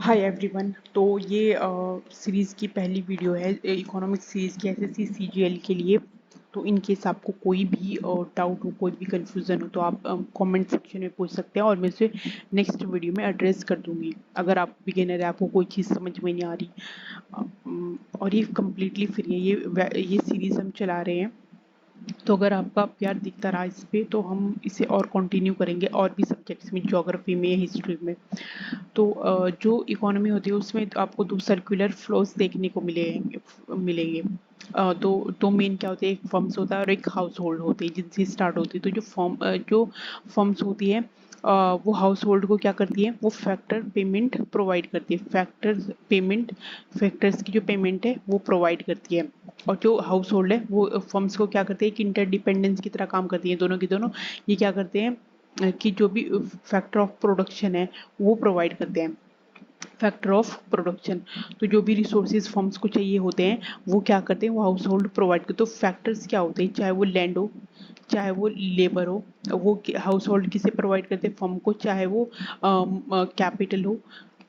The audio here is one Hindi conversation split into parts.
Hi everyone. तो ये सीरीज़ की पहली वीडियो है इकोनॉमिक सीरीज़ की एसएससी सीजीएल के लिए। तो इन केस आपको कोई भी डाउट हो, कोई भी कंफ्यूजन हो, तो आप कमेंट सेक्शन में पूछ सकते हैं और मैं उसे नेक्स्ट वीडियो में एड्रेस कर दूंगी। अगर आप बिगिनर है, आपको कोई चीज़ समझ में नहीं आ रही, और ये कम्प्लीटली फ्री है। ये सीरीज़ हम चला रहे हैं, तो अगर आपका प्यार दिखता रहा इस पे तो हम इसे और कंटिन्यू करेंगे और भी सब्जेक्ट्स में, ज्योग्राफी में, हिस्ट्री में। तो जो इकोनॉमी होती है उसमें तो आपको दो सर्कुलर फ्लोज देखने को मिलेंगे। दो मेन क्या होते हैं, एक फर्म्स होता है और एक हाउस होल्ड होती है जिनसे स्टार्ट होती है। तो जो फर्म्स होती है वो हाउस होल्ड को क्या करती है, वो फैक्टर पेमेंट प्रोवाइड करती है। फैक्टर्स की जो पेमेंट है वो प्रोवाइड करती है। और जो हाउस होल्ड है वो फर्म्स को क्या करते हैं कि इंटरडिपेंडेंस की तरह काम करती है, दोनों की दोनों। ये क्या करते हैं कि जो भी फैक्टर ऑफ प्रोडक्शन है वो प्रोवाइड करते हैं। फैक्टर ऑफ प्रोडक्शन, तो जो भी रिसोर्सेज फर्म्स को चाहिए होते हैं वो क्या करते हैं, वो हाउस होल्ड प्रोवाइड करते हैं। तो फैक्टर्स क्या होते हैं, चाहे वो लैंड हो, चाहे वो लेबर हो, वो हाउस होल्ड किसे प्रोवाइड करते हैं, फर्म को। चाहे वो कैपिटल हो,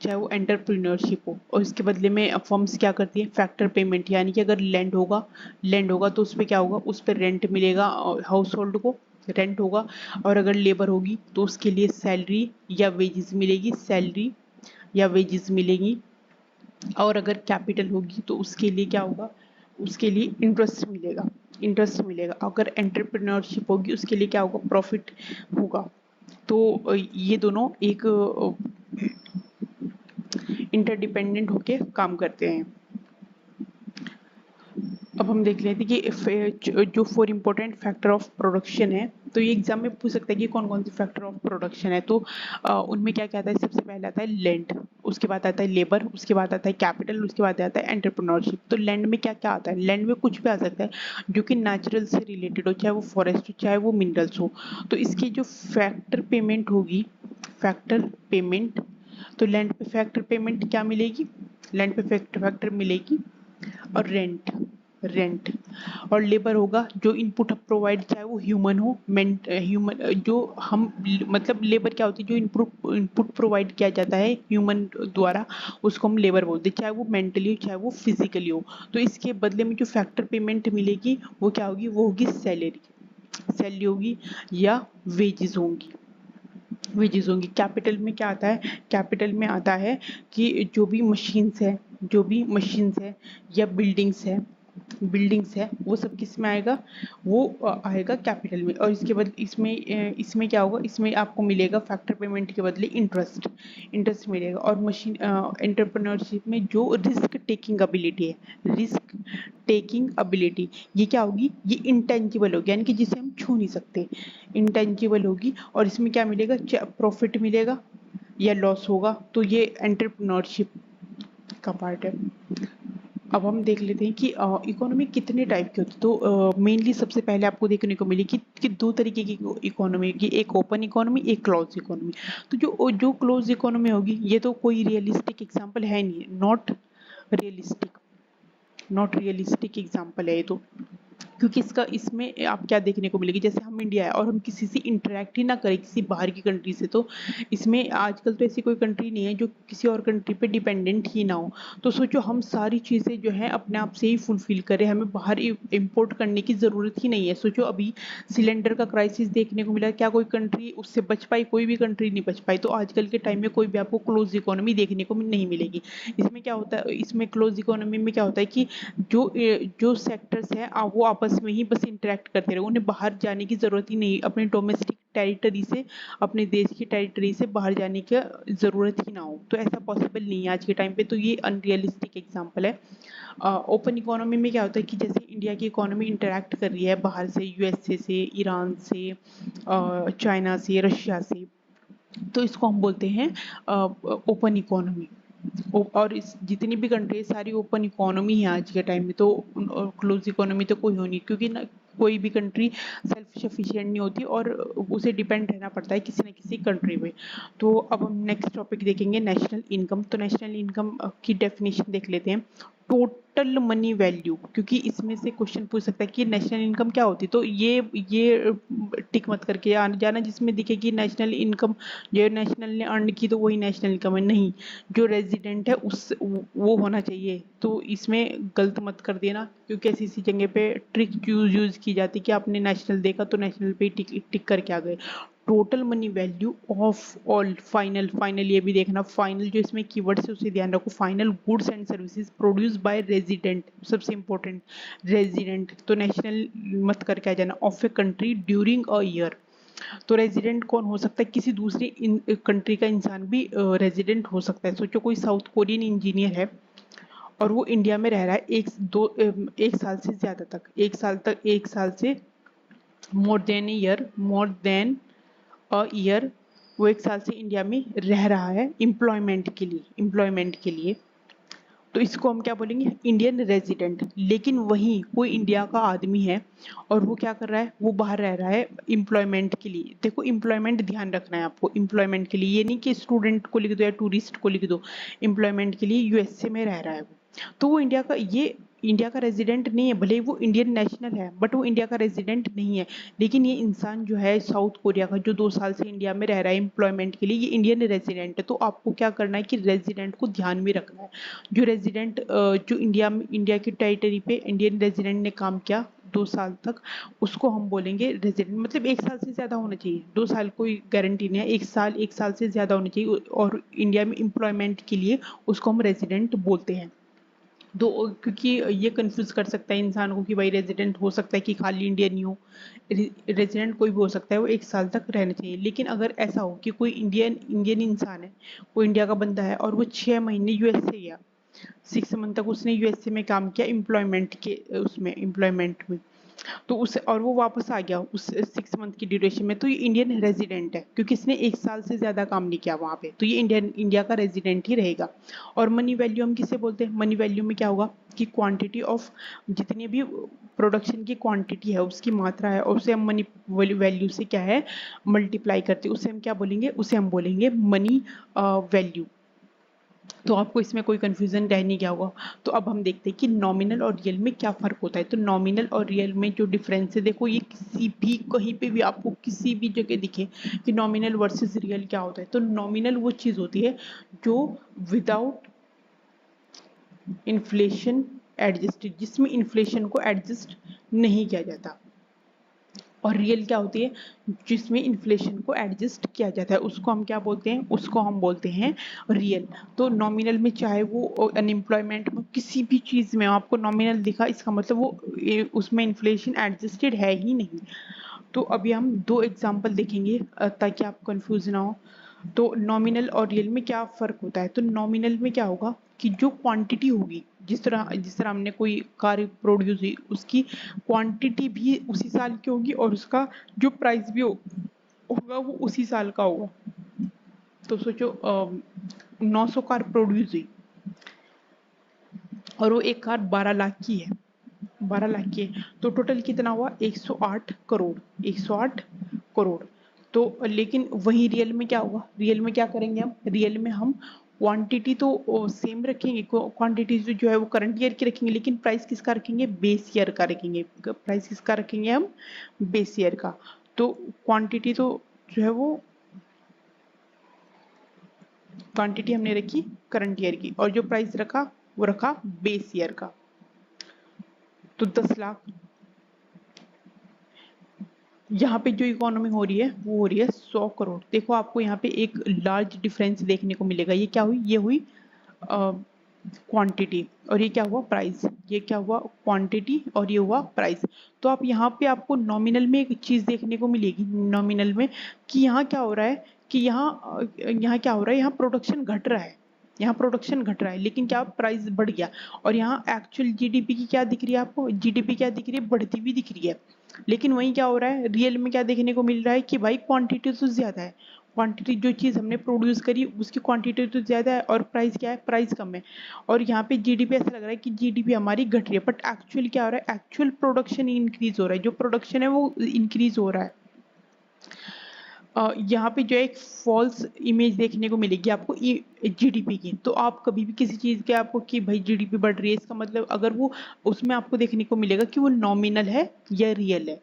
चाहे वो एंटरप्रेन्योरशिप हो। और इसके बदले में फर्म्स क्या करती है, फैक्टर पेमेंट, यानी कि अगर लैंड होगा तो उस पर क्या होगा, उस पर रेंट मिलेगा हाउस होल्ड को, रेंट होगा। और अगर लेबर होगी तो उसके लिए सैलरी या वेजेस मिलेगी, सैलरी या वेजेस मिलेगी। और अगर कैपिटल होगी तो उसके लिए क्या होगा, उसके लिए इंटरेस्ट मिलेगा। अगर एंटरप्रेन्योरशिप होगी उसके लिए क्या होगा, प्रॉफिट होगा। तो ये दोनों एक इंटरडिपेंडेंट होके काम करते हैं। अब हम देख लेते हैं कि जो 4 इम्पोर्टेंट फैक्टर ऑफ प्रोडक्शन है, तो ये एग्जाम में पूछ सकता है कि कौन कौन से फैक्टर ऑफ प्रोडक्शन है। तो उनमें क्या क्या आता है, सबसे पहले आता है लैंड, उसके बाद आता है लेबर, उसके बाद आता है कैपिटल, उसके बाद आता है एंटरप्रेन्योरशिप। तो लैंड में क्या क्या आता है, लैंड में कुछ भी आ सकता है जो कि नेचुरल से रिलेटेड हो, चाहे वो फॉरेस्ट हो, चाहे वो मिनरल्स हो। तो इसकी जो फैक्टर पेमेंट होगी, फैक्टर पेमेंट, तो लैंड पे फैक्टर पेमेंट क्या मिलेगी, लैंड पे फैक्टर मिलेगी। और रेंट और लेबर होगा, जो इनपुट प्रोवाइड, चाहे वो ह्यूमन हो, ह्यूमन जो हम, मतलब लेबर क्या होती है, जो इनपुट प्रोवाइड किया जाता है ह्यूमन द्वारा, उसको हम लेबर बोलते हैं, चाहे वो मेंटली हो, चाहे वो फिजिकली हो। तो इसके बदले में जो फैक्टर पेमेंट मिलेगी वो क्या होगी, वो होगी सैलरी होगी या वेजेस होंगी। कैपिटल में क्या आता है, कैपिटल में आता है कि जो भी मशीन्स है या बिल्डिंग्स है वो सब किस में आएगा, वो आएगा कैपिटल में। और इसके बदले इसमें क्या होगा, इसमें आपको मिलेगा फैक्टर पेमेंट के बदले इंटरेस्ट मिलेगा। और मशीन एंटरप्रेन्योरशिप में जो रिस्क टेकिंग एबिलिटी, ये क्या होगी, ये इंटेंजिबल होगी, यानी कि जिसे हम छू नहीं सकते, इंटेंजिबल होगी। और इसमें क्या मिलेगा, प्रॉफिट मिलेगा या लॉस होगा। तो ये एंटरप्रेन्योरशिप का पार्ट है। अब हम देख लेते हैं कि इकोनॉमी कितने टाइप की होती है। तो मेनली सबसे पहले आपको देखने को मिली कि दो तरीके की इकोनॉमी की, एक ओपन इकोनॉमी, एक क्लोज इकोनॉमी। तो जो क्लोज इकोनॉमी होगी, ये तो कोई रियलिस्टिक एग्जांपल है नहीं, रियलिस्टिक नॉट रियलिस्टिक एग्जांपल है ये तो। क्योंकि इसमें आप क्या देखने को मिलेगी, जैसे हम इंडिया है और हम किसी से इंटरेक्ट ही ना करें, किसी बाहर की कंट्री से, तो इसमें आजकल तो ऐसी कोई कंट्री नहीं है जो किसी और कंट्री पे डिपेंडेंट ही ना हो। तो सोचो, हम सारी चीज़ें जो है अपने आप से ही फुलफिल करें, हमें बाहर इम्पोर्ट करने की ज़रूरत ही नहीं है। सोचो, अभी सिलेंडर का क्राइसिस देखने को मिला, क्या कोई कंट्री उससे बच पाई, कोई भी कंट्री नहीं बच पाई। तो आजकल के टाइम में कोई भी आपको क्लोज इकोनॉमी देखने को नहीं मिलेगी। इसमें क्या होता है, इसमें क्लोज इकोनॉमी में क्या होता है कि जो सेक्टर्स हैं वो आपस में ही बस इंटरेक्ट करते रहे, उन्हें बाहर जाने की ज़रूरत ही नहीं, अपने डोमेस्टिक टेरिटरी से, अपने देश की टेरिटरी से बाहर जाने की ज़रूरत ही ना हो। तो ऐसा पॉसिबल नहीं है आज के टाइम पे, तो ये अनरियलिस्टिक एग्जांपल है। ओपन इकोनॉमी में क्या होता है कि जैसे इंडिया की इकोनॉमी इंटरेक्ट कर रही है बाहर से, यूएसए से, ईरान से, चाइना से, रशिया से, तो इसको हम बोलते हैं ओपन इकोनॉमी। और इस जितनी भी कंट्री सारी ओपन इकोनॉमी है आज के टाइम में। तो क्लोज इकोनॉमी तो कोई हो नहीं, क्योंकि ना कोई भी कंट्री सेल्फ सफिशिएंट नहीं होती और उसे डिपेंड रहना पड़ता है किसी न किसी कंट्री पे। तो अब हम नेक्स्ट टॉपिक देखेंगे, नेशनल इनकम। तो नेशनल इनकम की डेफिनेशन देख लेते हैं। टोटल मनी वैल्यू, क्योंकि इसमें से क्वेश्चन पूछ सकता है कि नेशनल इनकम क्या होती है, तो ये टिक मत करके जाना जिसमें दिखे कि नेशनल इनकम जो नेशनल ने अर्न की तो वही नेशनल इनकम है, नहीं, जो रेजिडेंट है उस वो होना चाहिए। तो इसमें गलत मत कर देना, क्योंकि ऐसी ऐसी जगह पे ट्रिक यूज की जाती है कि आपने नेशनल देखा तो नेशनल पे टिक करके आ गए। Total money value of all final, final ये भी देखना, फाइनल जो इसमें कीवर्ड है उसे ध्यान रखो, final goods and services produce by resident, सबसे इंपॉर्टेंट रेजिडेंट, तो नेशनल मत करके आ जाना, of a country during a year. तो रेजिडेंट कौन हो सकता है, किसी दूसरी कंट्री का इंसान भी रेजिडेंट हो सकता है। सोचो कोई साउथ कोरियन इंजीनियर है और वो इंडिया में रह रहा है एक साल से ज्यादा तक, एक साल से more than year, more than year, वो एक साल से इंडिया में रह रहा है एम्प्लॉयमेंट के लिए, तो इसको हम क्या बोलेंगे, इंडियन रेजिडेंट। लेकिन वहीं कोई इंडिया का आदमी है और वो क्या कर रहा है, वो बाहर रह रहा है एम्प्लॉयमेंट के लिए। देखो एम्प्लॉयमेंट ध्यान रखना है आपको, एम्प्लॉयमेंट के लिए, ये नहीं कि स्टूडेंट को लिख दो या टूरिस्ट को लिख दो, एम्प्लॉयमेंट के लिए यूएसए में रह रहा है वो, तो वो इंडिया का रेजिडेंट नहीं है, भले ही वो इंडियन नेशनल है बट वो इंडिया का रेजिडेंट नहीं है। लेकिन ये इंसान जो है साउथ कोरिया का, जो 2 साल से इंडिया में रह रहा है एम्प्लॉयमेंट के लिए, ये इंडियन रेजिडेंट है। तो आपको क्या करना है कि रेजिडेंट को ध्यान में रखना है। जो रेजिडेंट जो इंडिया की टेरिटरी पे इंडियन रेजिडेंट ने काम किया 2 साल तक, उसको हम बोलेंगे रेजिडेंट। मतलब एक साल से ज्यादा होना चाहिए, 2 साल कोई गारंटी नहीं है, एक साल से ज्यादा होना चाहिए और इंडिया में एम्प्लॉयमेंट के लिए उसको हम रेजिडेंट बोलते हैं। दो, क्योंकि ये कंफ्यूज कर सकता है इंसान को कि भाई रेजिडेंट हो सकता है कि खाली इंडियन ही हो, रेजिडेंट कोई भी हो सकता है, वो एक साल तक रहना चाहिए। लेकिन अगर ऐसा हो कि कोई इंडियन इंसान है, कोई इंडिया का बंदा है और वो 6 महीने यूएसए गया, 6 मंथ तक उसने यूएसए में काम किया एम्प्लॉयमेंट में, तो उस और वो वापस आ गया उस 6 मंथ की ड्यूरेशन में, तो ये इंडियन रेजिडेंट है, क्योंकि इसने एक साल से ज्यादा काम नहीं किया वहां पे, तो ये इंडिया का रेजिडेंट ही रहेगा। और मनी वैल्यू हम किसे बोलते हैं, मनी वैल्यू में क्या होगा कि क्वांटिटी ऑफ, जितनी भी प्रोडक्शन की क्वांटिटी है उसकी मात्रा है, और उसे हम मनी वैल्यू से क्या है मल्टीप्लाई करते हैं, उसे हम क्या बोलेंगे, उसे हम बोलेंगे मनी वैल्यू। तो आपको इसमें कोई कंफ्यूजन रह नहीं गया होगा। तो अब हम देखते हैं कि नॉमिनल और रियल में क्या फर्क होता है। तो नॉमिनल और रियल में जो डिफरेंस है, देखो ये किसी भी कहीं पे भी आपको किसी भी जगह दिखे कि नॉमिनल वर्सेस रियल क्या होता है, तो नॉमिनल वो चीज होती है जो विदाउट इन्फ्लेशन एडजस्टेड, जिसमें इन्फ्लेशन को एडजस्ट नहीं किया जाता, और रियल क्या होती है जिसमें इन्फ्लेशन को एडजस्ट किया जाता है, उसको हम क्या बोलते हैं, उसको हम बोलते हैं रियल। तो नॉमिनल में चाहे वो अनएम्प्लॉयमेंट में किसी भी चीज में आपको नॉमिनल दिखा, इसका मतलब वो उसमें इन्फ्लेशन एडजस्टेड है ही नहीं। तो अभी हम 2 एग्जाम्पल देखेंगे ताकि आप कंफ्यूज ना हो। तो नॉमिनल और रियल में क्या फर्क होता है, तो नॉमिनल में क्या होगा कि जो क्वांटिटी होगी, जिस तरह हमने कोई कार प्रोड्यूस हुई, उसकी क्वांटिटी भी उसी साल की होगी और उसका जो प्राइस भी होगा वो उसी साल का होगा। तो सोचो 900 कार प्रोड्यूस हुई और वो एक कार 12 लाख की है, 12 लाख की है, तो टोटल कितना हुआ 108 करोड़, 108 करोड़। तो लेकिन वही रियल में क्या होगा, रियल में क्या करेंगे हम, रियल में हम क्वांटिटी तो सेम रखेंगे, क्वांटिटी जो है वो करंट ईयर की रखेंगे, लेकिन प्राइस किसका रखेंगे, बेस ईयर का रखेंगे, प्राइस किसका रखेंगे हम, बेस ईयर का। तो क्वांटिटी तो जो है वो क्वांटिटी हमने रखी करंट ईयर की, और जो प्राइस रखा वो रखा बेस ईयर का। तो 10 लाख, यहाँ पे जो इकोनॉमी हो रही है वो हो रही है 100 करोड़। देखो आपको यहाँ पे एक लार्ज डिफरेंस देखने को मिलेगा, ये क्या हुई, ये हुई क्वांटिटी और ये क्या हुआ प्राइस, ये क्या हुआ क्वांटिटी और ये हुआ प्राइस। तो आप यहाँ पे आपको नॉमिनल में एक चीज देखने को मिलेगी, नॉमिनल में कि यहाँ क्या हो रहा है कि यहाँ क्या हो रहा है, यहाँ प्रोडक्शन घट रहा है, यहाँ प्रोडक्शन घट रहा है, लेकिन क्या प्राइस बढ़ गया। और यहाँ एक्चुअल जीडीपी की क्या दिख रही है आपको, जीडीपी क्या दिख रही है, बढ़ती हुई दिख रही है। लेकिन वहीं क्या हो रहा है, रियल में क्या देखने को मिल रहा है कि भाई क्वांटिटी तो ज्यादा है, क्वांटिटी जो चीज हमने प्रोड्यूस करी उसकी क्वांटिटी तो ज्यादा है और प्राइस क्या है, प्राइस कम है। और यहाँ पे जीडीपी ऐसा लग रहा है कि जीडीपी हमारी घट रही है, बट एक्चुअल क्या हो रहा है, एक्चुअल प्रोडक्शन इंक्रीज हो रहा है, जो प्रोडक्शन है वो इंक्रीज हो रहा है। यहाँ पे जो है एक फॉल्स इमेज देखने को मिलेगी आपको जीडीपी की। तो आप कभी भी किसी चीज़ के आपको कि भाई जीडीपी बढ़ रही है, इसका मतलब अगर वो उसमें आपको देखने को मिलेगा कि वो नॉमिनल है या रियल है।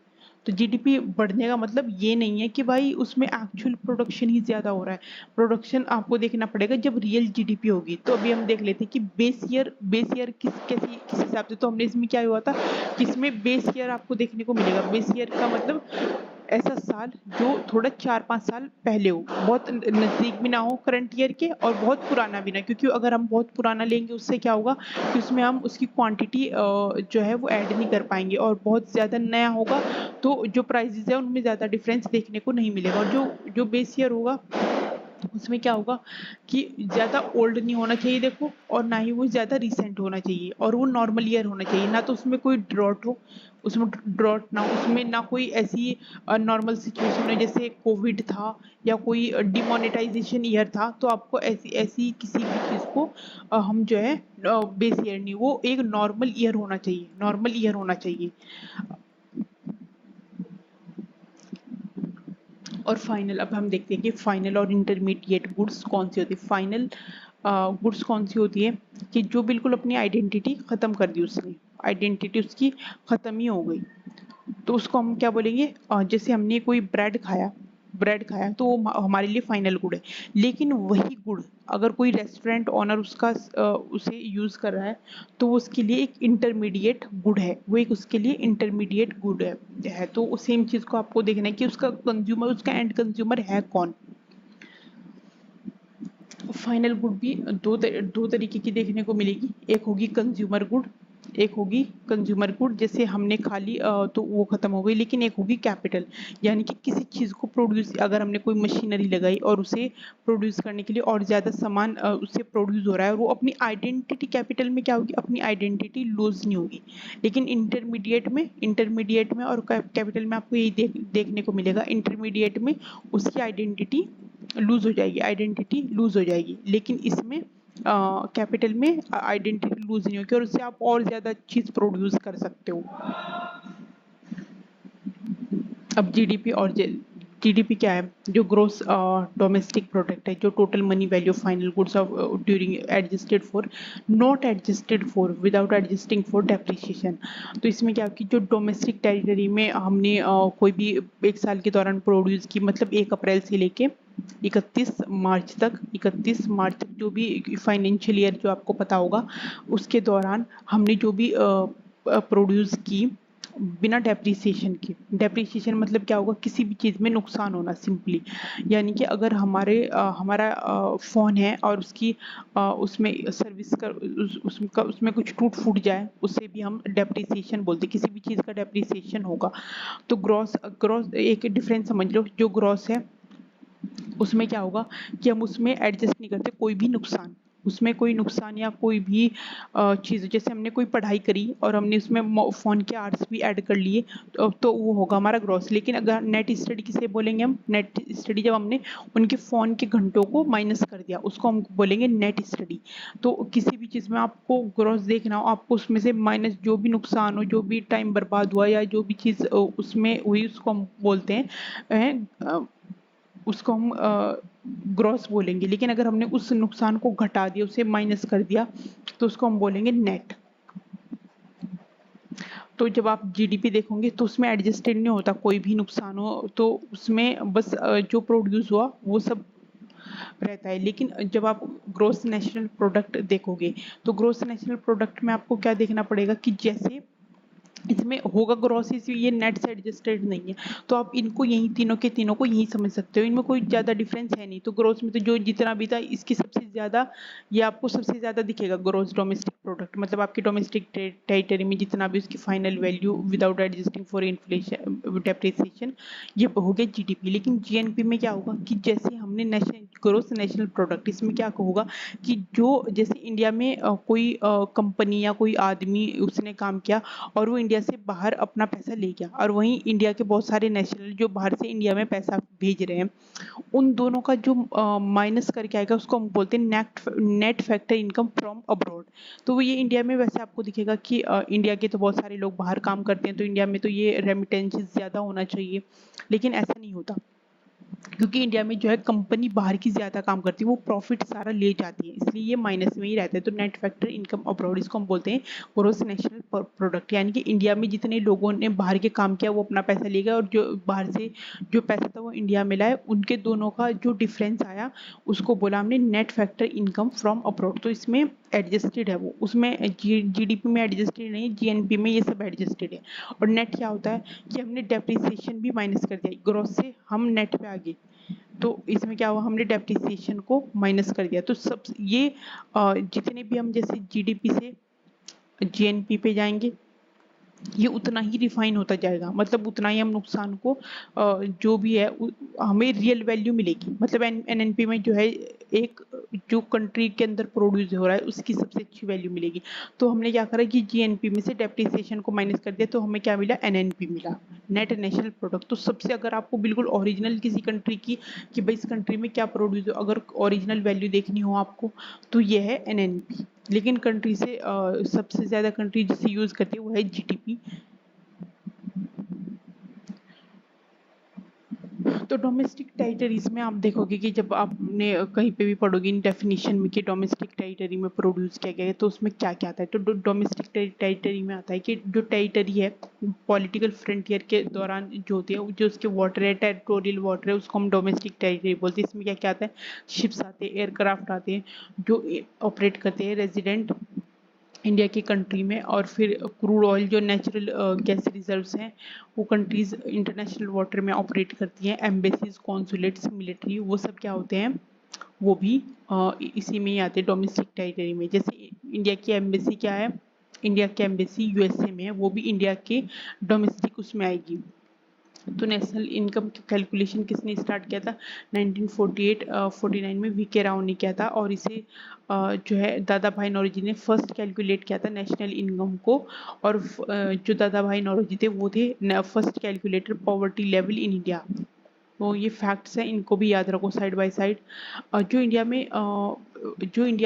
तो जीडीपी बढ़ने का मतलब ये नहीं है कि भाई उसमें एक्चुअल प्रोडक्शन ही ज़्यादा हो रहा है। प्रोडक्शन आपको देखना पड़ेगा जब रियल जीडीपी होगी। तो अभी हम देख लेते हैं कि बेस ईयर किस हिसाब से। तो हमने इसमें क्या हुआ था कि इसमें बेस ईयर आपको देखने को मिलेगा। बेस ईयर का मतलब ऐसा साल जो थोड़ा 4-5 साल पहले हो, बहुत नज़दीक भी ना हो करंट ईयर के और बहुत पुराना भी ना, क्योंकि अगर हम बहुत पुराना लेंगे उससे क्या होगा कि उसमें हम उसकी क्वांटिटी जो है वो ऐड नहीं कर पाएंगे, और बहुत ज़्यादा नया होगा तो जो प्राइजेस है उनमें ज़्यादा डिफरेंस देखने को नहीं मिलेगा। और जो जो बेस ईयर होगा उसमें क्या होगा कि ज़्यादा ओल्ड नहीं होना चाहिए देखो, और ना ही वो ज़्यादा रिसेंट होना चाहिए, और वो नॉर्मल ईयर होना चाहिए। ना तो उसमें कोई ड्रॉट हो, उसमें ड्रॉट ना हो, उसमें ना कोई ऐसी नॉर्मल सिचुएशन हो जैसे कोविड था या कोई डिमोनेटाइजेशन ईयर था। तो आपको ऐसी ऐसी किसी भी चीज़ को हम जो है बेस ईयर नहीं, वो एक नॉर्मल ईयर होना चाहिए, नॉर्मल ईयर होना चाहिए। और फाइनल, अब हम देखते हैं कि फाइनल और इंटरमीडिएट गुड्स कौन सी होती है। फाइनल गुड्स कौन सी होती है कि जो बिल्कुल अपनी आइडेंटिटी ख़त्म कर दी उसने, आइडेंटिटी उसकी ख़त्म ही हो गई। तो उसको हम क्या बोलेंगे, जैसे हमने कोई ब्रेड खाया तो वो हमारे लिए फाइनल गुड है। लेकिन वही गुड अगर कोई रेस्टोरेंट ओनर उसका उसे यूज़ कर रहा है तो वो उसके लिए एक इंटरमीडिएट गुड है, वो एक उसके लिए इंटरमीडिएट गुड है। तो सेम चीज़ को आपको देखना है कि उसका कंज्यूमर, उसका एंड कंज्यूमर है कौन। फाइनल गुड भी दो तरीके की देखने को मिलेगी। एक होगी कंज्यूमर गुड, एक होगी कंज्यूमर गुड जैसे हमने खा ली तो वो खत्म हो गई। लेकिन एक होगी कैपिटल, यानी कि किसी चीज़ को प्रोड्यूस, अगर हमने कोई मशीनरी लगाई और उसे प्रोड्यूस करने के लिए और ज़्यादा सामान उससे प्रोड्यूस हो रहा है, और वो अपनी आइडेंटिटी, कैपिटल में क्या होगी, अपनी आइडेंटिटी लूज नहीं होगी। लेकिन इंटरमीडिएट में और कैपिटल में आपको यही देखने को मिलेगा। इंटरमीडिएट में उसकी आइडेंटिटी लूज हो जाएगी, आइडेंटिटी लूज हो जाएगी। लेकिन इसमें कैपिटल में आइडेंटिटी लूज नहीं होगी, और उससे आप और ज़्यादा चीज़ प्रोड्यूस कर सकते हो। अब जीडीपी और जीडीपी क्या है, जो ग्रोस डोमेस्टिक प्रोडक्ट है, जो total money value final goods of during adjusted for, not adjusted for, without adjusting for depreciation. तो इसमें क्या कि जो डोमेस्टिक टेरिटरी में हमने कोई भी एक साल के दौरान प्रोड्यूस की, मतलब 1 अप्रैल से लेके 31 मार्च तक जो भी फाइनेंशियल ईयर जो आपको पता होगा उसके दौरान हमने जो भी प्रोड्यूस की बिना डेप्रिसिएशन के। डेप्रिसिएशन मतलब क्या होगा, किसी भी चीज़ में नुकसान होना सिंपली। यानी कि अगर हमारा फ़ोन है और उसकी उसमें सर्विस का उसमें कुछ टूट फूट जाए, उसे भी हम डेप्रिसिएशन बोलते हैं। किसी भी चीज़ का डेप्रिसिएशन होगा। तो ग्रॉस ग्रॉस एक डिफरेंस समझ लो, जो ग्रॉस है उसमें क्या होगा कि हम उसमें एडजस्ट नहीं करते कोई भी नुकसान। उसमें कोई नुकसान या कोई भी चीज़, जैसे हमने कोई पढ़ाई करी और हमने उसमें फ़ोन के आवर्स भी ऐड कर लिए तो वो होगा हमारा ग्रॉस। लेकिन अगर नेट स्टडी किसे बोलेंगे, हम नेट स्टडी जब हमने उनके फ़ोन के घंटों को माइनस कर दिया उसको हम बोलेंगे नेट स्टडी। तो किसी भी चीज़ में आपको ग्रॉस देखना हो, आपको उसमें से माइनस जो भी नुकसान हो, जो भी टाइम बर्बाद हुआ या जो भी चीज़ उसमें हुई उसको हम बोलते हैं उसको हम ग्रॉस बोलेंगे। लेकिन अगर हमने उस नुकसान को घटा दिया, उसे माइनस कर दिया, तो उसको हम बोलेंगे नेट। तो जब आप जीडीपी देखोगे तो उसमें एडजस्टेड नहीं होता, कोई भी नुकसान हो तो उसमें बस जो प्रोड्यूस हुआ वो सब रहता है। लेकिन जब आप ग्रोस नेशनल प्रोडक्ट देखोगे तो ग्रोस नेशनल प्रोडक्ट में आपको क्या देखना पड़ेगा कि जैसे इसमें होगा ग्रॉस, ये नेट से एडजस्टेड नहीं है। तो आप इनको यही तीनों के तीनों को यही समझ सकते हो, इनमें कोई ज़्यादा डिफरेंस है नहीं। तो ग्रोस में तो जो जितना भी था इसकी सबसे ज़्यादा, ये आपको सबसे ज़्यादा दिखेगा ग्रोस डोमेस्टिक प्रोडक्ट, मतलब आपकी डोमेस्टिक टेरिटरी में जितना भी उसकी final value without adjusting for inflation depreciation, ये हो गया जीडीपी। लेकिन जीएनपी में क्या होगा कि जैसे हमने नेशनल ग्रोस नेशनल प्रोडक्ट, इसमें क्या होगा कि जो जैसे इंडिया में कोई कंपनी या कोई आदमी उसने काम किया और वो इंडिया से बाहर अपना पैसा ले गया, और वहीं इंडिया के बहुत सारे नेशनल जो बाहर से इंडिया में पैसा भेज रहे हैं, उन दोनों का जो माइनस करके आएगा उसको हम बोलते हैं net factor income from abroad. तो वो ये इंडिया में वैसे आपको दिखेगा कि इंडिया के तो बहुत सारे लोग बाहर काम करते हैं, तो इंडिया में तो ये रेमिटेंसेस ज़्यादा होना चाहिए, लेकिन ऐसा नहीं होता। क्योंकि इंडिया में जो है कंपनी बाहर की ज़्यादा काम करती है, वो प्रॉफिट सारा ले जाती है, इसलिए ये माइनस में ही रहता है। तो नेट फैक्टर इनकम अब्रॉड इसको हम बोलते हैं ग्रोस नेशनल प्रोडक्ट, यानी कि इंडिया में जितने लोगों ने बाहर के काम किया वो अपना पैसा ले गया, और जो बाहर से जो पैसा था वो इंडिया में लाए, उनके दोनों का जो डिफरेंस आया उसको बोला हमने net factor income from abroad. तो इसमें एडजस्टेड है वो, उसमें जीडीपी में एडजस्टेड नहीं, जीएनपी में ये सब एडजस्टेड है। और नेट क्या होता है कि हमने डेप्रिसिएशन भी माइनस कर दिया, ग्रॉस से हम नेट पे आ गए, तो इसमें क्या हुआ, हमने डेप्रिसिएशन को माइनस कर दिया। तो सब ये जितने भी हम जैसे जीडीपी से जीएनपी पे जाएंगे, ये उतना ही रिफाइन होता जाएगा, मतलब उतना ही हम नुकसान को जो भी है हमें रियल वैल्यू मिलेगी। मतलब एनएनपी में जो है एक जो कंट्री के अंदर प्रोड्यूस हो रहा है उसकी सबसे अच्छी वैल्यू मिलेगी। तो हमने क्या करा कि जीएनपी में से डेप्रिसिएशन को माइनस कर दिया, तो हमें क्या मिला, एनएनपी मिला, नेट नेशनल प्रोडक्ट। तो सबसे अगर आपको बिल्कुल ओरिजिनल किसी कंट्री की कि भाई इस कंट्री में क्या प्रोड्यूस हो, अगर ओरिजिनल वैल्यू देखनी हो आपको, तो ये है एनएनपी। लेकिन कंट्री से सबसे ज़्यादा कंट्री जिसे यूज़ करती है वो है जीडीपी। तो डोमेस्टिक टेरिटरीज में आप देखोगे कि जब आपने कहीं पे भी पढ़ोगे इन डेफिनेशन में कि डोमेस्टिक टेरिटरी में प्रोड्यूस किया गया है, तो उसमें क्या क्या आता है। तो डोमेस्टिक टेरिटरी में आता है कि जो टेरिटरी है पॉलिटिकल फ्रंटियर के दौरान जो होती है, जो उसके वाटर है, टेरिटोरियल वाटर है, उसको हम डोमेस्टिक टेरिटरी बोलते हैं। इसमें क्या क्या आता है, शिप्स आते हैं, एयरक्राफ्ट आते हैं जो ऑपरेट करते हैं रेजिडेंट इंडिया की कंट्री में, और फिर क्रूड ऑयल जो नेचुरल गैस रिजर्व्स हैं वो कंट्रीज इंटरनेशनल वाटर में ऑपरेट करती हैं। एम्बेसीज, कॉन्सुलेट्स, मिलिट्री, वो सब क्या होते हैं, वो भी इसी में ही आते हैं डोमेस्टिक टेरिटरी में। जैसे इंडिया की एम्बेसी क्या है, इंडिया की एम्बेसी यूएसए में है, वो भी इंडिया के डोमेस्टिक उसमें आएगी। तो नेशनल इनकम की कैलकुलेशन किसने स्टार्ट किया था, 1948-49 में वीके राव ने किया था, और इसे जो है दादा भाई नौरोजी ने फर्स्ट कैलकुलेट किया था नेशनल इनकम को। और जो दादा भाई नौरोजी थे वो थे first calculator poverty level in India. तो ये फैक्ट्स हैं, इनको भी याद रखो साइड बाय साइड। जो इंडिया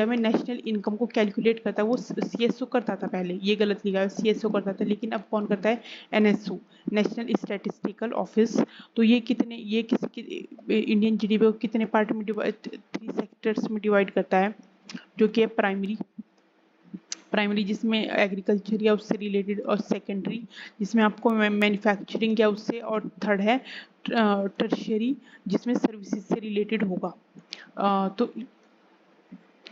में नेशनल इनकम को कैलकुलेट करता है वो सीएसओ करता था पहले, ये गलत लिखा है, सीएसओ करता था, लेकिन अब कौन करता है, एनएसओ, नेशनल स्टैटिस्टिकल ऑफिस। तो ये इंडियन जीडीपी को कितने पार्ट में डिवाइड, 3 सेक्टर्स में डिवाइड करता है, जो कि है प्राइमरी जिसमें एग्रीकल्चर या उससे रिलेटेड, और सेकेंडरी जिसमें आपको मैन्युफैक्चरिंग या उससे, और थर्ड है टर्शियरी जिसमें सर्विसेज से रिलेटेड होगा।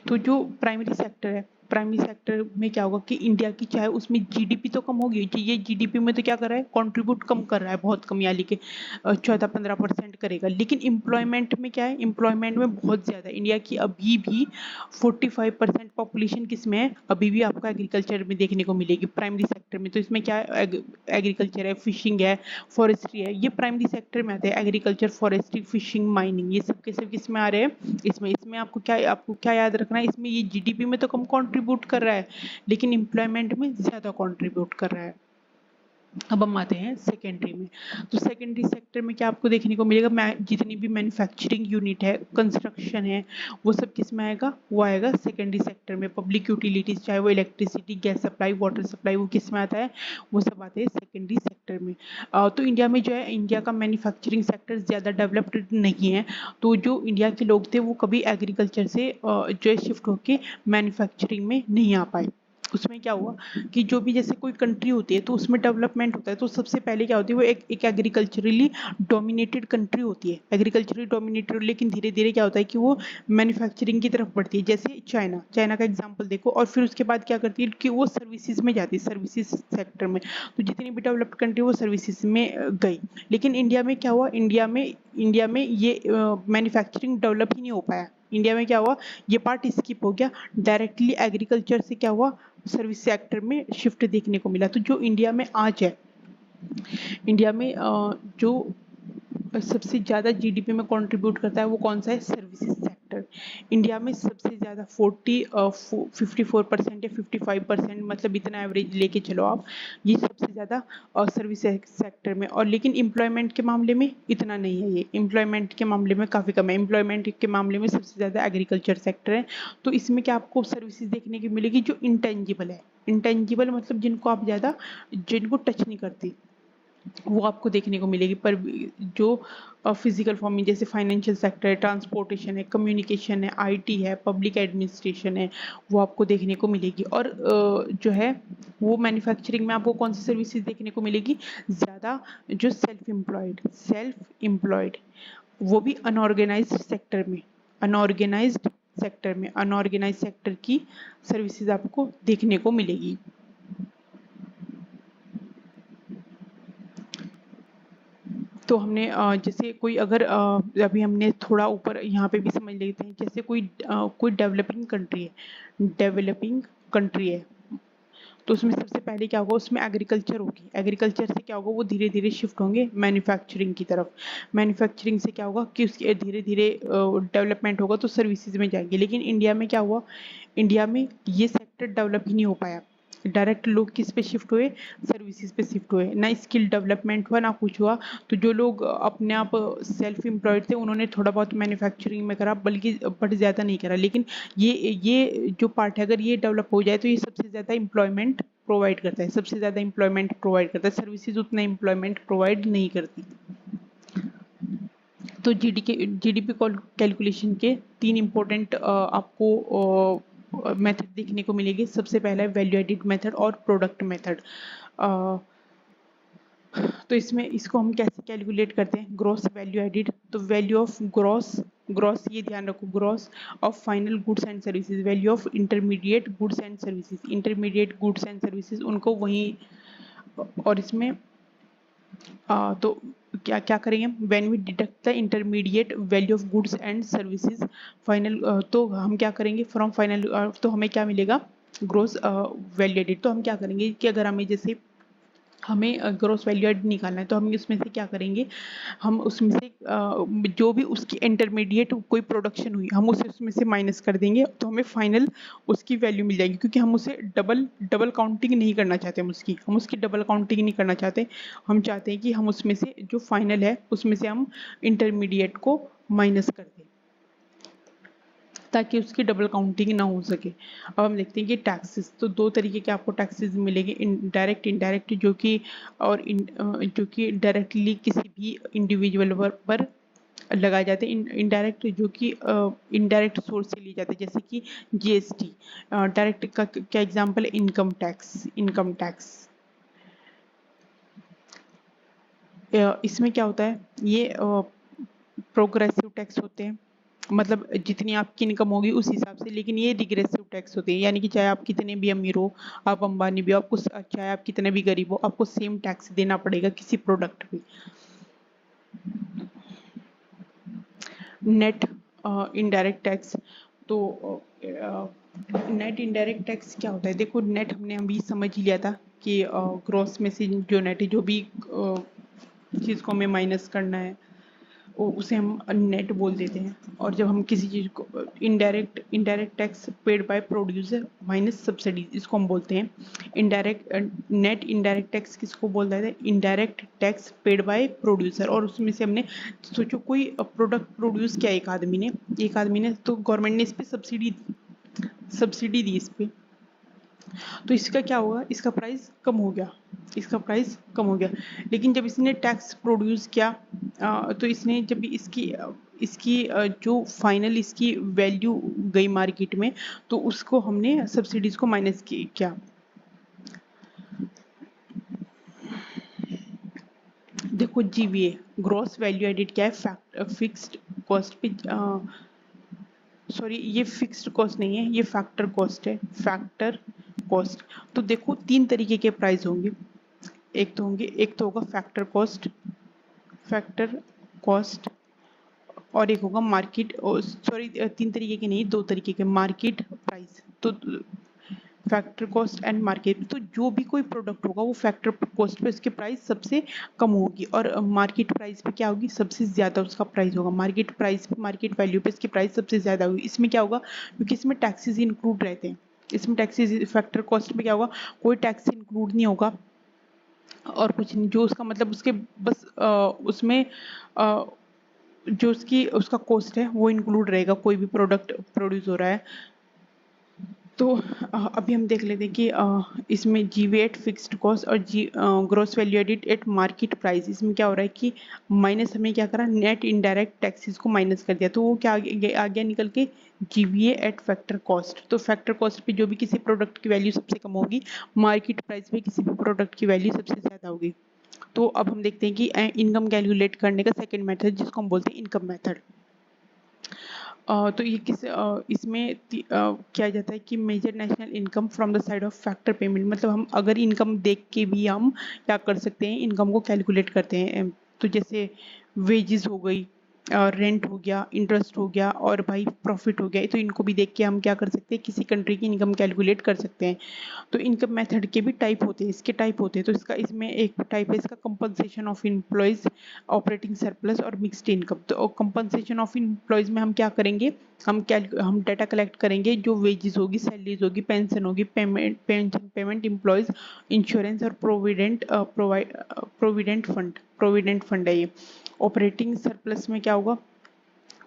तो जो प्राइमरी सेक्टर है, प्राइमरी सेक्टर में क्या होगा कि इंडिया की चाहे उसमें जीडीपी तो कम होगी, ये जीडीपी में तो क्या कर रहा है, कंट्रीब्यूट कम कर रहा है, बहुत कम, यानी कि 14-15% करेगा। लेकिन एम्प्लॉयमेंट में क्या है, एम्प्लॉयमेंट में बहुत ज़्यादा, इंडिया की अभी भी 45% पॉपुलेशन किस में है, अभी भी आपको एग्रीकल्चर में देखने को मिलेगी, प्राइमरी सेक्टर में। तो इसमें क्या है, एग्रीकल्चर है, फिशिंग है, फॉरेस्ट्री है, ये प्राइमरी सेक्टर में आते हैं। एग्रीकल्चर, फॉरेस्ट्री, फिशिंग, माइनिंग, ये सब के सब किस में आ रहे हैं, इसमें आपको क्या याद रखना है, इसमें ये जीडीपी में तो कम कंट्रीब्यूट कर रहा है, लेकिन एम्प्लॉयमेंट में ज़्यादा कंट्रीब्यूट कर रहा है। अब हम आते हैं सेकेंडरी में। तो सेकेंडरी सेक्टर में क्या आपको देखने को मिलेगा, जितनी भी मैन्युफैक्चरिंग यूनिट है, कंस्ट्रक्शन है, वो सब किस में आएगा, वो आएगा सेकेंडरी सेक्टर में। पब्लिक यूटिलिटीज, चाहे वो electricity, gas supply, water supply, वो किस में आता है, वो सब आते हैं सेकेंडरी सेक्टर में। तो इंडिया में जो है, इंडिया का मैन्युफैक्चरिंग सेक्टर ज़्यादा डेवलप्ड नहीं है, तो जो इंडिया के लोग थे वो कभी एग्रीकल्चर से जो है शिफ्ट होके मैन्युफैक्चरिंग में नहीं आ पाए। उसमें क्या हुआ कि जो भी जैसे कोई कंट्री होती है तो उसमें डेवलपमेंट होता है, तो सबसे पहले क्या होती है, वो एक एग्रीकल्चरली डोमिनेटेड कंट्री होती है, एग्रीकल्चरली डोमिनेटेड, लेकिन धीरे धीरे क्या होता है कि वो मैन्युफैक्चरिंग की तरफ बढ़ती है। जैसे चाइना का एग्जांपल देखो, और फिर उसके बाद क्या करती है कि वो सर्विसेज में जाती है, सर्विसेज सेक्टर में। तो जितनी भी डेवलप्ड कंट्री वो सर्विसेज में गई। लेकिन इंडिया में क्या हुआ, इंडिया में ये मैन्युफैक्चरिंग डेवलप ही नहीं हो पाया। इंडिया में क्या हुआ, ये पार्ट स्किप हो गया, डायरेक्टली एग्रीकल्चर से क्या हुआ, सर्विस सेक्टर में शिफ्ट देखने को मिला। तो जो इंडिया में आज है, इंडिया में जो सबसे ज़्यादा जीडीपी में कंट्रीब्यूट करता है वो कौन सा है, सर्विसेज सेक्टर। इंडिया में सबसे ज़्यादा 54% या 55%, मतलब इतना एवरेज लेके चलो आप, ये सबसे ज़्यादा सर्विस सेक्टर में। और लेकिन एम्प्लॉयमेंट के मामले में इतना नहीं है, ये एम्प्लॉयमेंट के मामले में काफ़ी कम है, एम्प्लॉयमेंट के मामले में सबसे ज़्यादा एग्रीकल्चर सेक्टर है। तो इसमें क्या आपको सर्विसेज देखने की मिलेगी जो इंटेंजिबल है, इंटेंजिबल मतलब जिनको आप ज़्यादा, जिनको टच नहीं करती, वो आपको देखने को मिलेगी। पर जो फिजिकल फॉर्म में जैसे फाइनेंशियल सेक्टर है, ट्रांसपोर्टेशन है, कम्युनिकेशन है, आईटी है, पब्लिक एडमिनिस्ट्रेशन है, वो आपको देखने को मिलेगी। और जो है वो मैन्युफैक्चरिंग में आपको कौन सी सर्विसेज देखने को मिलेगी ज़्यादा? जो सेल्फ एम्प्लॉयड, वो भी अनऑर्गेनाइज्ड सेक्टर में, अनऑर्गेनाइज्ड सेक्टर की सर्विसेज आपको देखने को मिलेगी। तो हमने जैसे कोई अगर अभी हमने थोड़ा ऊपर यहाँ पे भी समझ लेते हैं, जैसे कोई डेवलपिंग कंट्री है, तो उसमें सबसे पहले क्या होगा, उसमें एग्रीकल्चर होगी। एग्रीकल्चर से क्या होगा, वो धीरे धीरे शिफ्ट होंगे मैन्युफैक्चरिंग की तरफ। मैन्युफैक्चरिंग से क्या होगा कि उसकी धीरे धीरे डेवलपमेंट होगा तो सर्विसेज में जाएंगे। लेकिन इंडिया में क्या हुआ, इंडिया में ये सेक्टर डेवलप ही नहीं हो पाया। डायरेक्ट लोग किस पे शिफ्ट हुए, सर्विसेज पे शिफ्ट हुए, ना स्किल डेवलपमेंट हुआ ना कुछ हुआ। तो जो लोग अपने आप सेल्फ एम्प्लॉयड थे उन्होंने थोड़ा बहुत मैन्युफैक्चरिंग में करा, बल्कि बट ज़्यादा नहीं करा। लेकिन ये जो पार्ट है अगर ये डेवलप हो जाए तो ये सबसे ज़्यादा एम्प्लॉयमेंट प्रोवाइड करता है, सबसे ज़्यादा एम्प्लॉयमेंट प्रोवाइड करता है। सर्विसेज उतना एम्प्लॉयमेंट प्रोवाइड नहीं करती। तो जीडीपी कैलकुलेशन के तीन इम्पोर्टेंट आपको मेथड देखने को मिलेंगे। सबसे पहला है वैल्यू एडिड मेथड और प्रोडक्ट मेथड। तो इसमें इसको हम कैसे कैलकुलेट करते हैं, ग्रॉस वैल्यू एडिड। तो वैल्यू ऑफ ग्रॉस ये ध्यान रखो, gross of final goods and services, value of intermediate goods and services, intermediate goods and services उनको वहीं। और इसमें तो क्या क्या करेंगे, when we deduct the intermediate value of goods and services final, तो हम क्या करेंगे फ्रॉम फाइनल, तो हमें क्या मिलेगा, ग्रोस वैल्यू एडिड। तो हम क्या करेंगे कि अगर हमें जैसे हमें ग्रोस वैल्यू एड निकालना है तो हम इसमें से क्या करेंगे, हम उसमें से जो भी उसकी इंटरमीडिएट कोई प्रोडक्शन हुई हम उसे उसमें से माइनस कर देंगे, तो हमें फाइनल उसकी वैल्यू मिल जाएगी। क्योंकि हम उसे डबल डबल काउंटिंग नहीं करना चाहते, हम उसकी डबल काउंटिंग नहीं करना चाहते। हम चाहते हैं कि हम उसमें से जो फाइनल है उसमें से हम इंटरमीडिएट को माइनस कर दें ताकि उसकी डबल काउंटिंग ना हो सके। अब हम देखते हैं कि टैक्सेस, तो दो तरीके के आपको टैक्सेस मिलेंगे, इनडायरेक्ट जो कि जो कि डायरेक्टली किसी भी इंडिविजुअल पर लगाए जाते हैं, इनडायरेक्ट जो कि इनडायरेक्ट सोर्स से लिए जाते हैं, जैसे कि जीएसटी। डायरेक्ट का क्या एग्जांपल है, इनकम टैक्स। इसमें क्या होता है, ये प्रोग्रेसिव टैक्स होते हैं, मतलब जितनी आपकी इनकम होगी उस हिसाब से। लेकिन ये रिग्रेसिव टैक्स होते हैं, यानी कि चाहे आप कितने भी अमीर हो, आप अंबानी भी हो, आपको चाहे आप कितने भी गरीब हो, आपको सेम टैक्स देना पड़ेगा किसी प्रोडक्ट पे। नेट इनडायरेक्ट टैक्स, तो नेट इनडायरेक्ट टैक्स क्या होता है, देखो नेट हमने अभी समझ ही लिया था कि ग्रॉस में से जो नेट है, जो भी चीज़ को हमें माइनस करना है उसे हम नेट बोल देते हैं। और जब हम किसी चीज़ को indirect tax paid by producer minus subsidy, इसको हम बोलते हैं नेट इनडायरेक्ट टैक्स। किसको बोल रहे थे, indirect tax paid by producer. और उसमें से हमने सोचो कोई प्रोडक्ट प्रोड्यूस किया एक आदमी ने, तो गवर्नमेंट ने इस पर सब्सिडी दी इस पर, तो इसका क्या हुआ, इसका प्राइस कम हो गया। लेकिन जब इसने टैक्स प्रोड्यूस किया, तो इसने जब भी इसकी जो फाइनल इसकी वैल्यू गई मार्केट में, तो उसको हमने सब्सिडीज को माइनस किया। देखो जीवीए, ग्रॉस वैल्यू एडिड क्या है, फिक्स्ड कॉस्ट पे, सॉरी ये फिक्स्ड कॉस्ट नहीं है, ये फैक्टर कॉस्ट है, फैक्टर कॉस्ट। तो देखो तीन तरीके के प्राइस होंगे, एक तो होगा फैक्टर कॉस्ट, और एक होगा मार्केट, सॉरी तीन तरीके के नहीं, दो तरीके के, मार्केट प्राइस। तो फैक्टर कॉस्ट एंड मार्केट, तो जो भी कोई प्रोडक्ट होगा वो फैक्टर कॉस्ट पे उसकी प्राइस सबसे कम होगी, और मार्केट प्राइस पे क्या होगी, सबसे ज़्यादा उसका प्राइस होगा। मार्केट वैल्यू पे इसकी प्राइस सबसे ज़्यादा होगी। इसमें क्या होगा, क्योंकि इसमें टैक्सेस इंक्लूड रहते हैं, इसमें टैक्सेस, फैक्टर कॉस्ट में क्या होगा, कोई टैक्स इंक्लूड नहीं होगा और कुछ नहीं, जो उसका मतलब उसके बस उसमें जो उसका कॉस्ट है वो इंक्लूड रहेगा, कोई भी प्रोडक्ट प्रोड्यूस हो रहा है। तो अभी हम देख लेते हैं कि इसमें जीवी एट फिक्स्ड कॉस्ट और G gross value added at market price, इसमें क्या हो रहा है कि माइनस हमें क्या करा, नेट इनडायरेक्ट टैक्सेस को माइनस कर दिया, तो वो क्या आ गया निकल के जीवीए एट फैक्टर कॉस्ट। तो फैक्टर कॉस्ट पे जो भी किसी प्रोडक्ट की वैल्यू सबसे कम होगी, मार्केट प्राइस पे किसी भी प्रोडक्ट की वैल्यू सबसे ज़्यादा होगी। तो अब हम देखते हैं कि इनकम कैलकुलेट करने का सेकेंड मेथड जिसको हम बोलते हैं इनकम मेथड। तो ये इसमें किया जाता है कि major national income from the side of factor payment, मतलब हम अगर इनकम देख के भी हम क्या कर सकते हैं, इनकम को कैलकुलेट करते हैं। तो जैसे वेजेस हो गई, रेंट हो गया, इंटरेस्ट हो गया और भाई प्रॉफिट हो गया, तो इनको भी देख के हम क्या कर सकते हैं, किसी कंट्री की इनकम कैलकुलेट कर सकते हैं। तो इनकम मेथड के भी टाइप होते हैं, इसके टाइप होते हैं। तो इसका इसमें एक टाइप है इसका compensation of employees, operating surplus और मिक्स्ड इनकम। तो कंपनसेशन ऑफ एम्प्लॉयज में हम क्या करेंगे, हम डाटा कलेक्ट करेंगे, जो वेजेस होगी, सैलरीज होगी, पेंशन होगी, पेंशन पेमेंट, एम्प्लॉयज इंश्योरेंस और प्रोविडेंट फंड है ये। ऑपरेटिंग सरप्लस में क्या होगा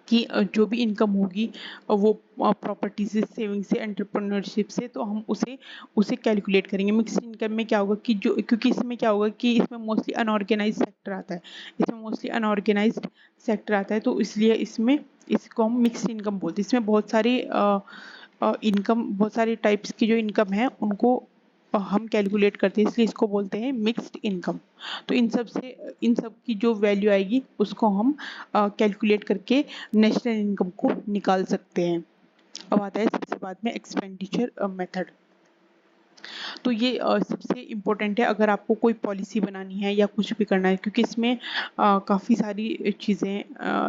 कि जो भी इनकम होगी वो प्रॉपर्टी से, सेविंग से, एंटरप्रेन्योरशिप से, तो हम उसे उसे कैलकुलेट करेंगे। मिक्स्ड इनकम में क्या होगा कि जो, क्योंकि इसमें क्या होगा कि इसमें मोस्टली अनऑर्गेनाइज्ड सेक्टर आता है, इसमें मोस्टली अनऑर्गेनाइज्ड सेक्टर आता है, तो इसलिए इसमें इसको हम मिक्स्ड इनकम बोलते हैं। इसमें बहुत सारे इनकम, बहुत सारे टाइप्स की जो इनकम है उनको हम कैलकुलेट करते हैं, इसलिए इसको बोलते हैं मिक्स्ड इनकम। तो इन सब की जो वैल्यू आएगी उसको हम कैलकुलेट करके नेशनल इनकम को निकाल सकते हैं। अब आता है सबसे बाद में एक्सपेंडिचर मेथड। तो ये सबसे इम्पोर्टेंट है अगर आपको कोई पॉलिसी बनानी है या कुछ भी करना है, क्योंकि इसमें काफ़ी सारी चीज़ें,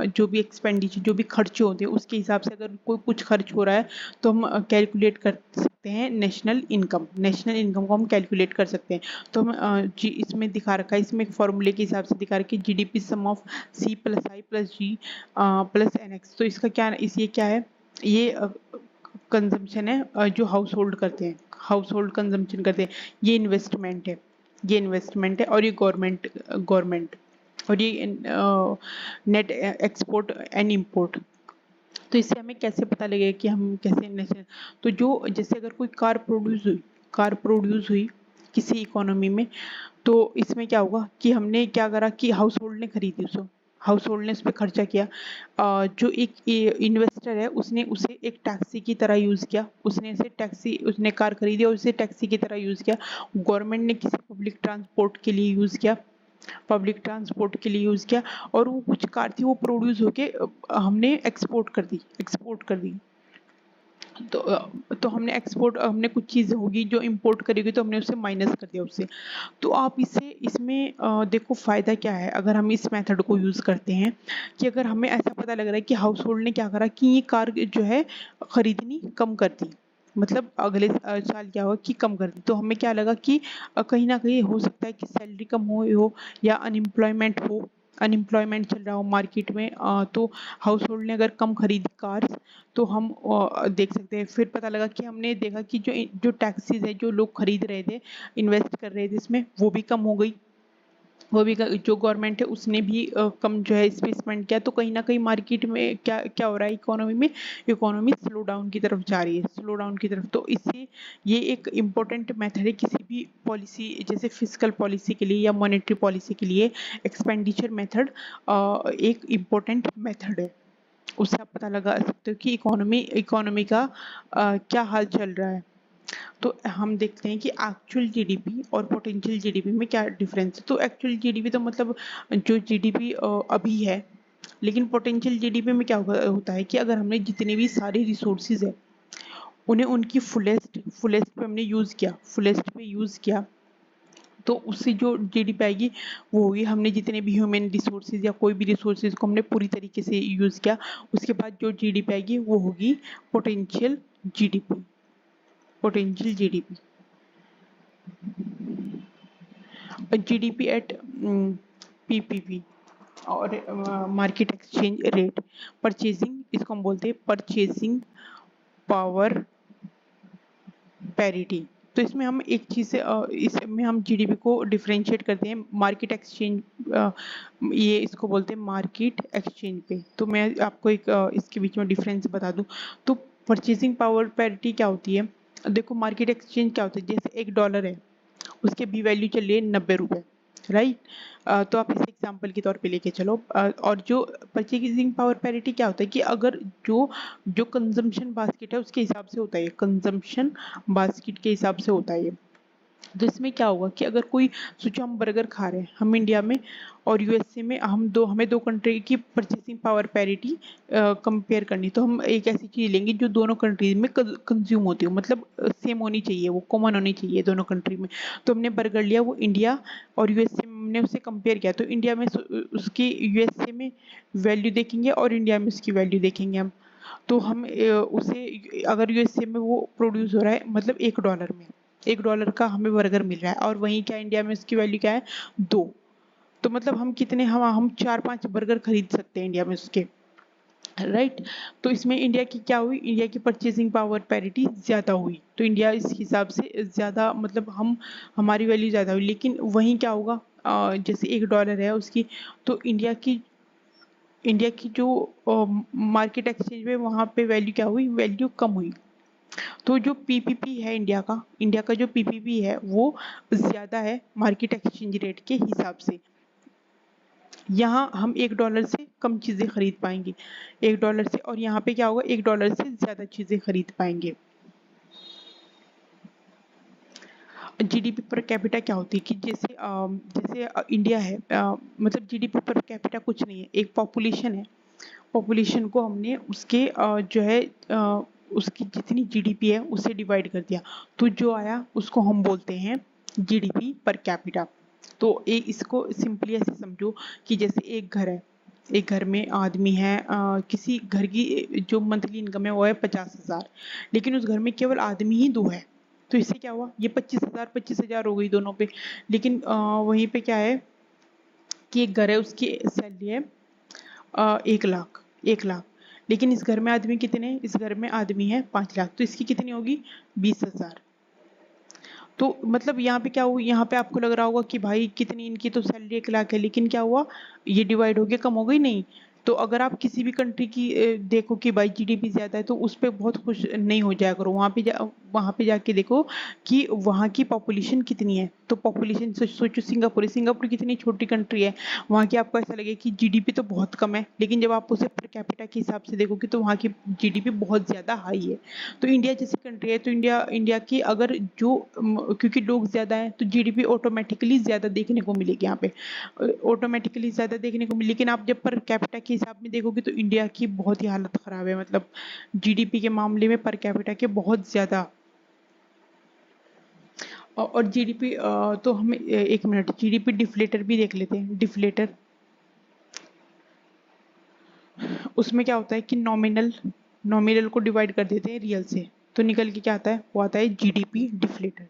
जो भी एक्सपेंडिचर, जो भी खर्चे होते हैं उसके हिसाब से अगर कोई कुछ खर्च हो रहा है तो हम कैलकुलेट कर सकते हैं नेशनल इनकम। नेशनल इनकम को हम कैलकुलेट कर सकते हैं। तो हम जी इसमें दिखा रखा है, इसमें एक फॉर्मूले के हिसाब से दिखा रखा है, GDP sum of C plus I plus G plus N X. तो इसका क्या, ये क्या है, ये कंजम्पशन है, जो हाउस होल्ड करते हैं, हाउस होल्ड कंजम्पशन करते हैं, ये इन्वेस्टमेंट है, ये इन्वेस्टमेंट है, और ये गवर्नमेंट गवर्नमेंट और ये नेट एक्सपोर्ट एंड इंपोर्ट। तो इससे हमें कैसे पता लगेगा कि हम कैसे नेशनल, तो जो जैसे अगर कोई कार प्रोड्यूस हुई किसी इकोनॉमी में, तो इसमें क्या होगा कि हमने क्या करा कि हाउस होल्ड ने खरीदी उसको, हाउस होल्ड ने उस पर खर्चा किया। जो एक इन्वेस्टर है उसने उसे एक टैक्सी की तरह यूज़ किया, उसने इसे टैक्सी, उसने कार खरीदी और उसे टैक्सी की तरह यूज़ किया। गवर्नमेंट ने किसी पब्लिक ट्रांसपोर्ट के लिए यूज़ किया, पब्लिक ट्रांसपोर्ट के लिए यूज़ किया, और वो कुछ कार थी वो प्रोड्यूस होके हमने एक्सपोर्ट कर दी। तो हमने कुछ चीज़ होगी जो इंपोर्ट करी गई, तो हमने उसे माइनस कर दिया उससे। तो आप इसमें देखो फ़ायदा क्या है अगर हम इस मेथड को यूज़ करते हैं, कि अगर हमें ऐसा पता लग रहा है कि हाउस होल्ड ने क्या करा कि ये कार जो है खरीदनी कम कर दी, मतलब अगले साल क्या हुआ कि कम कर दी, तो हमें क्या लगा कि कहीं ना कहीं हो सकता है कि सैलरी कम हो या अनएम्प्लॉयमेंट चल रहा हो मार्केट में, तो हाउस होल्ड ने अगर कम खरीदी कार्स, तो हम देख सकते हैं। फिर पता लगा कि हमने देखा कि जो जो टैक्सीज है, जो लोग खरीद रहे थे, इन्वेस्ट कर रहे थे इसमें, वो भी कम हो गई, वो भी जो गवर्नमेंट है उसने भी कम जो है इस पे स्पेंड किया। तो कहीं ना कहीं मार्केट में क्या क्या हो रहा है, इकोनॉमी में, इकोनॉमी स्लो डाउन की तरफ जा रही है, स्लो डाउन की तरफ। तो इससे ये एक इम्पोर्टेंट मेथड है किसी भी पॉलिसी, जैसे फिजिकल पॉलिसी के लिए या मॉनेटरी पॉलिसी के लिए, एक्सपेंडिचर मेथड एक इम्पोर्टेंट मेथड है। उससे आप पता लगा सकते हो कि इकोनॉमी का क्या हाल चल रहा है। तो हम देखते हैं कि एक्चुअल जीडीपी और पोटेंशियल जीडीपी में क्या डिफरेंस है। तो एक्चुअल जीडीपी तो मतलब जो जीडीपी अभी है, लेकिन पोटेंशियल जीडीपी में क्या होता है कि अगर हमने जितने भी सारे रिसोर्सेज है उन्हें उनकी फुलेस्ट पे हमने फुलेस्ट पे यूज़ किया, तो उससे जो जीडीपी आएगी वो होगी, हमने जितने भी ह्यूमन रिसोर्सेज या कोई भी रिसोर्सेज को हमने पूरी तरीके से यूज़ किया, उसके बाद जो जीडीपी आएगी वो होगी potential GDP, potential GDP. GDP at PPP और मार्केट एक्सचेंज रेट, परचेजिंग, इसको हम बोलते हैं परचेजिंग पावर पैरिटी। तो इसमें हम एक चीज़ से इसमें हम जीडीपी को डिफरेंशिएट करते हैं मार्केट एक्सचेंज, ये इसको बोलते हैं मार्केट एक्सचेंज पे। तो मैं आपको एक इसके बीच में डिफरेंस बता दूं। तो परचेजिंग पावर पैरिटी क्या होती है देखो मार्केट एक्सचेंज क्या होता है, जैसे $1 है, उसके बी वैल्यू चल रही है 90 रुपए, राइट। तो आप इसे एग्जांपल के तौर पे लेके चलो। और जो परचेजिंग पावर पैरिटी क्या होता है कि अगर जो जो कंजम्पशन बास्केट है उसके हिसाब से होता है, कंजम्पशन बास्केट के हिसाब से होता है ये। तो इसमें क्या होगा कि अगर कोई सोचो हम बर्गर खा रहे हैं, हम इंडिया में और यूएसए में, हमें दो कंट्री की परचेसिंग पावर पैरिटी कंपेयर करनी, तो हम एक ऐसी चीज लेंगे जो दोनों कंट्रीज में कंज्यूम होती हो, मतलब सेम होनी चाहिए, वो कॉमन होनी चाहिए दोनों कंट्री में। तो हमने बर्गर लिया, वो इंडिया और यूएसए में हमने उसे कंपेयर किया, तो इंडिया में उसकी यूएसए में वैल्यू देखेंगे और इंडिया में उसकी वैल्यू देखेंगे हम। तो हम उसे अगर यूएसए में वो प्रोड्यूस हो रहा है मतलब $1 में, $1 का हमें बर्गर मिल रहा है, और वहीं क्या इंडिया में उसकी वैल्यू क्या है, 2। तो मतलब हम कितने, हम 4-5 बर्गर खरीद सकते हैं इंडिया में उसके, राइट। तो इसमें इंडिया की क्या हुई, इंडिया की परचेसिंग पावर पैरिटी ज्यादा हुई, तो इंडिया इस हिसाब से ज्यादा, मतलब हम हमारी वैल्यू ज्यादा हुई। लेकिन वहीं क्या होगा, जैसे $1 है उसकी, तो इंडिया की जो मार्केट एक्सचेंज में वहां पे वैल्यू क्या हुई, वैल्यू कम हुई। तो जो पीपीपी है इंडिया का जो पीपीपी है वो ज्यादा है मार्केट एक्सचेंज रेट के हिसाब से। यहाँ हम $1 से कम चीजें खरीद पाएंगे, $1 से, और यहाँ पे क्या होगा, $1 से ज्यादा चीजें खरीद पाएंगे। जीडीपी पर कैपिटा क्या होती है कि जैसे इंडिया है, मतलब जीडीपी पर कैपिटा कुछ नहीं है, एक पॉपुलेशन है। पॉपुलेशन को हमने उसके जो है उसकी जितनी जीडीपी है उससे डिवाइड कर दिया, तो जो आया उसको हम बोलते हैं जीडीपी पर कैपिटा। तो इसको सिंपली ऐसे समझो कि जैसे एक घर है, एक घर में आदमी है, किसी घर की जो मंथली इनकम है वो है 50,000, लेकिन उस घर में केवल आदमी ही 2 है। तो इससे क्या हुआ, ये 25,000 हो गई दोनों पे। लेकिन वहीं पे क्या है कि एक घर है, उसकी सैलरी है 1 लाख, 1 लाख, लेकिन इस घर में आदमी कितने हैं, इस घर में आदमी है 5 लाख, तो इसकी कितनी होगी, 20,000। तो मतलब यहाँ पे क्या हुआ, यहाँ पे आपको लग रहा होगा कि भाई कितनी, इनकी तो सैलरी 1 लाख है, लेकिन क्या हुआ, ये डिवाइड हो गया, कम हो गई नहीं। तो अगर आप किसी भी कंट्री की देखो कि भाई जीडीपी ज्यादा है, तो उस पर बहुत खुश नहीं हो जाया करो, वहां पे जाके देखो कि वहाँ की पॉपुलेशन कितनी है। तो पॉपुलेशन सोचो, सिंगापुर कितनी छोटी कंट्री है, वहाँ की आपको ऐसा लगे कि जीडीपी तो बहुत कम है, लेकिन जब आप उसे पर कैपिटा के हिसाब से देखोगे तो वहाँ की जीडीपी बहुत ज्यादा हाई है। तो इंडिया जैसी कंट्री है, तो इंडिया की अगर जो क्योंकि लोग ज्यादा हैं तो जीडीपी ऑटोमेटिकली ज्यादा देखने को मिलेगी यहाँ पे, ऑटोमेटिकली ज्यादा देखने को मिलेगी। लेकिन आप जब पर कैपिटा के हिसाब में देखोगे तो इंडिया की बहुत ही हालत खराब है, मतलब जीडीपी के मामले में पर कैपिटा के बहुत ज्यादा। और जीडीपी, तो हम एक मिनट जीडीपी डिफ्लेटर भी देख लेते हैं। डिफ्लेटर, उसमें क्या होता है कि नॉमिनल को डिवाइड कर देते हैं रियल से, तो निकल के क्या आता है, वो आता है जीडीपी डिफ्लेटर।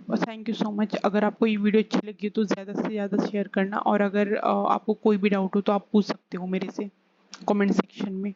और थैंक यू सो मच। अगर आपको ये वीडियो अच्छी लगी तो ज़्यादा से ज़्यादा शेयर करना, और अगर आपको कोई भी डाउट हो तो आप पूछ सकते हो मेरे से कमेंट सेक्शन में।